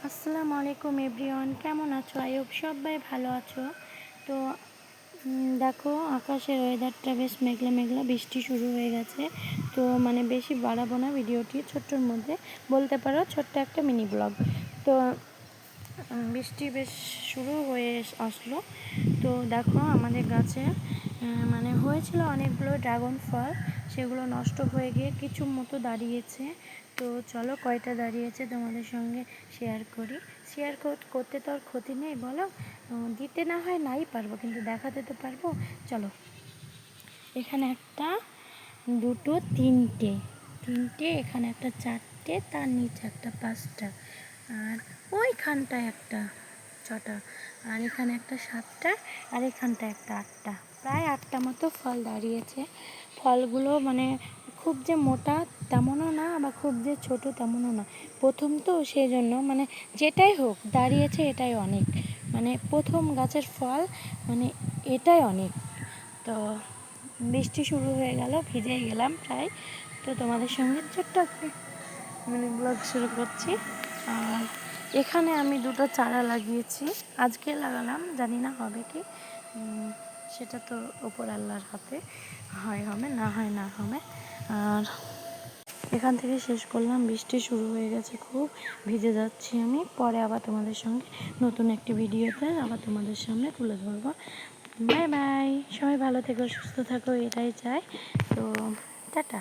আসসালামু আলাইকুম এভরিওয়ান, কেমন আছো? আই হোপ সবাই ভালো আছো। তো দেখো আকাশের ওয়েদারটা বেশ মেঘলা মেঘলা, বৃষ্টি শুরু হয়ে গেছে। তো বেশি বাড়াবো না ভিডিওটি, ছোট্টর মধ্যে বলতে পারো ছোট্ট একটা মিনি ব্লগ। তো বৃষ্টি বেশ শুরু হয়ে আসলো। তো দেখো আমাদের গাছে হয়েছিল অনেকগুলো ড্রাগন ফল, সেগুলো নষ্ট হয়ে গিয়ে কিছু মতো দাঁড়িয়েছে। তো চলো কয়টা দাঁড়িয়েছে তোমাদের সঙ্গে শেয়ার করি। শেয়ার করতে তো আর ক্ষতি নেই বলো, দিতে না হয় নাই পারবো, কিন্তু দেখাতে তো পারবো। চলো, এখানে একটা, দুটো, তিনটে, এখানে একটা চারটে, তার নিচে একটা পাঁচটা, আর ওইখানটায় একটা ছটা, আর এখানে একটা সাতটা, আর এখানটায় একটা আটটা। প্রায় আটটা মতো ফল দাঁড়িয়েছে। ফলগুলো খুব যে মোটা তেমনও না, আবার খুব যে ছোট তেমনও না। প্রথম তো সেই জন্য যেটাই হোক দাঁড়িয়েছে, এটাই অনেক। প্রথম গাছের ফল, এটাই অনেক। তো বৃষ্টি শুরু হয়ে গেল, ভিজেই গেলাম প্রায়। তো তোমাদের সঙ্গে ছোট্ট একটা ব্লগ শুরু করছি। আর এখানে আমি দুটো চারা লাগিয়েছি, আজকে লাগালাম, জানি না হবে কি, সেটা তো ওপর আল্লাহর হাতে, হয় হবে, না হয় না হবে। আর এখান থেকে শেষ করলাম, বৃষ্টি শুরু হয়ে গেছে, খুব ভিজে যাচ্ছি আমি। পরে আবার তোমাদের সঙ্গে নতুন একটি ভিডিওতে আবার তোমাদের সামনে তুলে ধরবো। বাই বাই, সবাই ভালো থেকো, সুস্থ থাকো, এটাই চাই। তো টাটা।